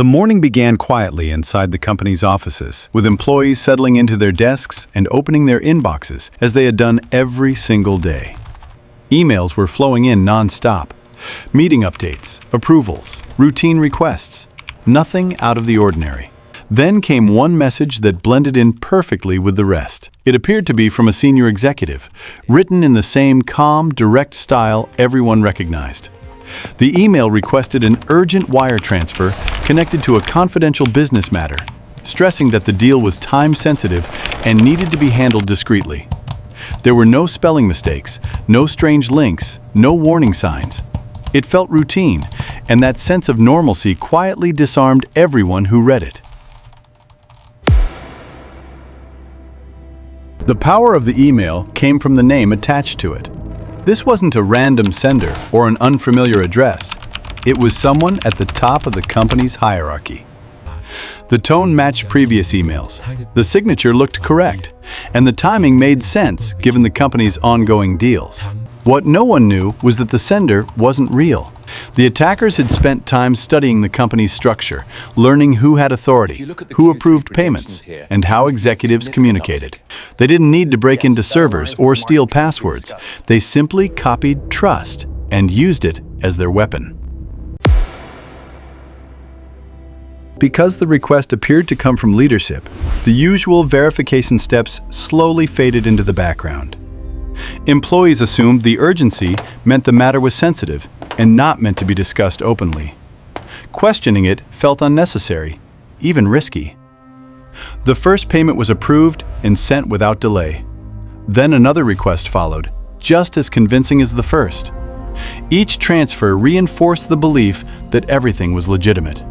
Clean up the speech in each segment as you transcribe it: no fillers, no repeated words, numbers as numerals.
The morning began quietly inside the company's offices, with employees settling into their desks and opening their inboxes as they had done every single day. Emails were flowing in non-stop. Meeting updates, approvals, routine requests, nothing out of the ordinary. Then came one message that blended in perfectly with the rest. It appeared to be from a senior executive, written in the same calm, direct style everyone recognized. The email requested an urgent wire transfer connected to a confidential business matter, stressing that the deal was time-sensitive and needed to be handled discreetly. There were no spelling mistakes, no strange links, no warning signs. It felt routine, and that sense of normalcy quietly disarmed everyone who read it. The power of the email came from the name attached to it. This wasn't a random sender or an unfamiliar address. It was someone at the top of the company's hierarchy. The tone matched previous emails. The signature looked correct, and the timing made sense given the company's ongoing deals. What no one knew was that the sender wasn't real. The attackers had spent time studying the company's structure, learning who had authority, who approved payments, and how executives communicated. They didn't need to break into servers or steal passwords. They simply copied trust and used it as their weapon. Because the request appeared to come from leadership, the usual verification steps slowly faded into the background. Employees assumed the urgency meant the matter was sensitive and not meant to be discussed openly. Questioning it felt unnecessary, even risky. The first payment was approved and sent without delay. Then another request followed, just as convincing as the first. Each transfer reinforced the belief that everything was legitimate.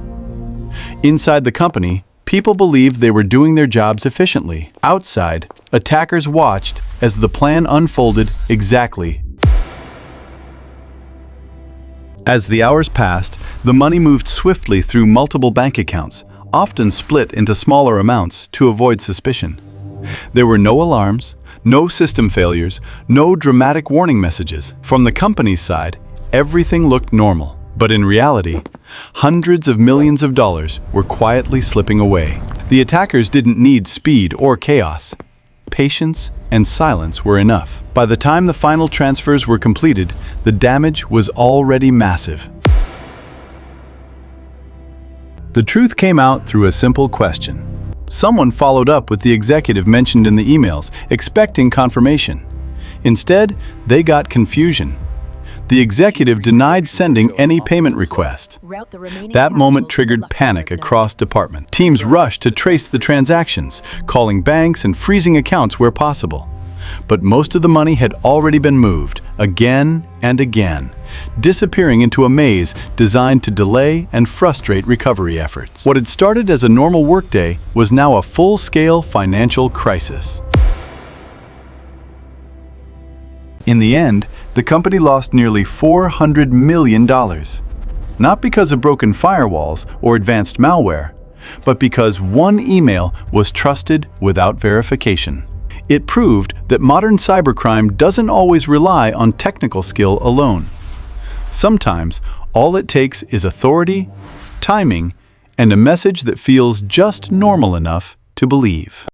Inside the company, people believed they were doing their jobs efficiently. Outside, attackers watched as the plan unfolded exactly. As the hours passed, the money moved swiftly through multiple bank accounts, often split into smaller amounts to avoid suspicion. There were no alarms, no system failures, no dramatic warning messages. From the company's side, everything looked normal. But in reality, hundreds of millions of dollars were quietly slipping away. The attackers didn't need speed or chaos. Patience and silence were enough. By the time the final transfers were completed, the damage was already massive. The truth came out through a simple question. Someone followed up with the executive mentioned in the emails, expecting confirmation. Instead, they got confusion. The executive denied sending any payment request. That moment triggered panic across departments. Teams rushed to trace the transactions, calling banks and freezing accounts where possible. But most of the money had already been moved, again and again, disappearing into a maze designed to delay and frustrate recovery efforts. What had started as a normal workday was now a full-scale financial crisis. In the end, the company lost nearly $400 million. Not because of broken firewalls or advanced malware, but because one email was trusted without verification. It proved that modern cybercrime doesn't always rely on technical skill alone. Sometimes, all it takes is authority, timing, and a message that feels just normal enough to believe.